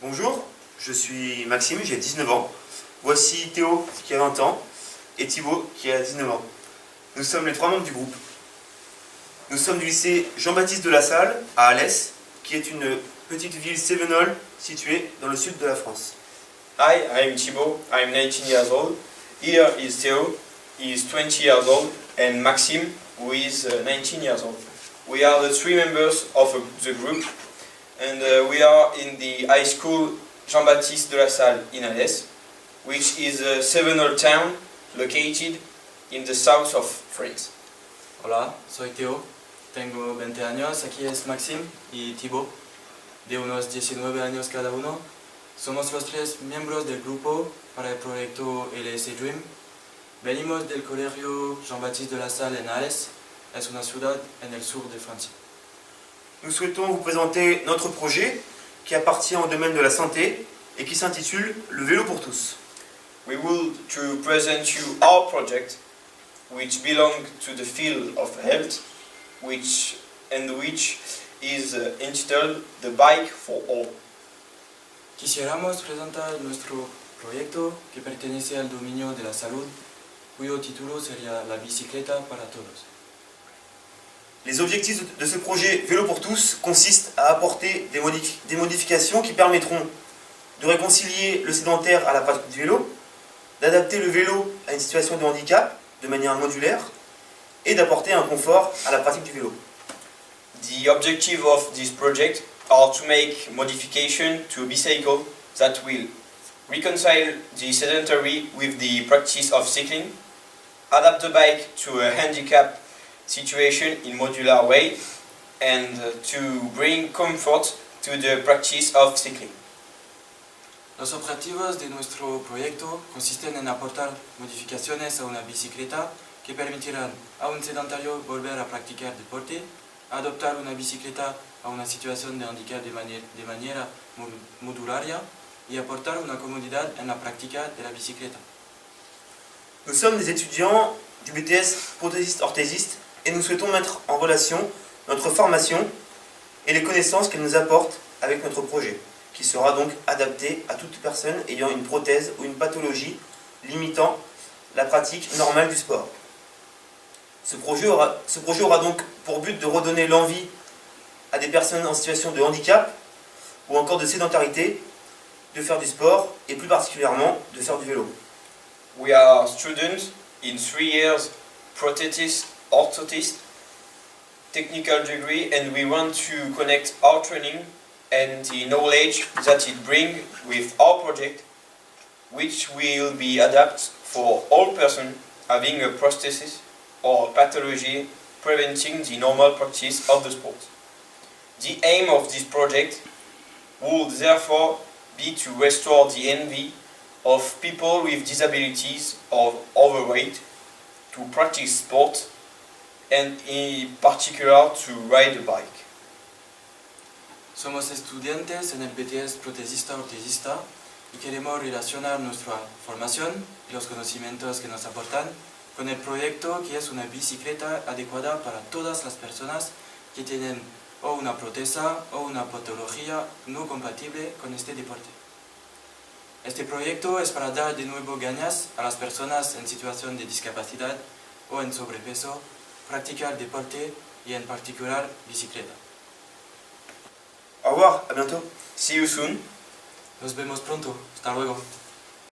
Bonjour, je suis Maxime, j'ai 19 ans. Voici Théo qui a 20 ans et Thibaut qui a 19 ans. Nous sommes les trois membres du groupe. Nous sommes du lycée Jean-Baptiste de La Salle à Alès, qui est une petite ville cévenole située dans le sud de la France. Hi, I'm Thibaut, I'm 19 years old. Here is Theo, he is 20 years old, and Maxime, who is 19 years old. We are the three members of the group, and we are in the high school Jean-Baptiste de La Salle in Alès, which is a sevenol town located in the south of France. Hola, soy Teo, tengo 20 años, aquí es Maxim y Thibaut, de unos 19 años cada uno. Somos los tres miembros del grupo para el proyecto LS Dream. Venimos del colegio Jean-Baptiste de La Salle en Alès, es una ciudad en el sur de Francia. Nous souhaitons vous présenter notre projet qui appartient au domaine de la santé et qui s'intitule Le vélo pour tous. We will to present you our project, which belongs to the field of health, which is entitled The Bike for All. Quisiéramos presentar nuestro proyecto que pertenece al dominio de la salud, cuyo título sería La bicicleta para todos. Les objectifs de ce projet Vélo pour tous consistent à apporter des modifications qui permettront de réconcilier le sédentaire à la pratique du vélo, d'adapter le vélo à une situation de handicap de manière modulaire et d'apporter un confort à la pratique du vélo. The objective of this project are to make modification to a bicycle that will reconcile the sedentary with the practice of cycling, adapt the bike to a handicap situation in modular way, and to bring comfort to the practice of cycling. Los objetivos de nuestro proyecto consisten en aportar modificaciones a una bicicleta que permitirán a un sedentario volver a practicar deporte, adoptar una bicicleta a una situación de handicap de manera modularia y aportar una comodidad en la práctica de la bicicleta. Nous sommes des étudiants du BTS prothésiste-orthésiste et nous souhaitons mettre en relation notre formation et les connaissances qu'elle nous apporte avec notre projet, qui sera donc adapté à toute personne ayant une prothèse ou une pathologie limitant la pratique normale du sport. Ce projet aura donc pour but de redonner l'envie à des personnes en situation de handicap ou encore de sédentarité de faire du sport et plus particulièrement de faire du vélo. We are students in 3 years prosthetist, orthotist, technical degree, and we want to connect our training and the knowledge that it brings with our project, which will be adapted for all persons having a prosthesis or pathology preventing the normal practice of the sport. The aim of this project would therefore be to restore the envy of people with disabilities or overweight to practice sport, and in particular to ride a bike. Somos estudiantes en el BTS protesista-ortesista y queremos relacionar nuestra formación y los conocimientos que nos aportan con el proyecto que es una bicicleta adecuada para todas las personas que tienen o una protesa o una patología no compatible con este deporte. Este proyecto es para dar de nuevo ganas a las personas en situación de discapacidad o en sobrepeso, practicar deporte y en particular bicicleta. Au revoir, à bientôt. See you soon. Nos vemos pronto. Hasta luego.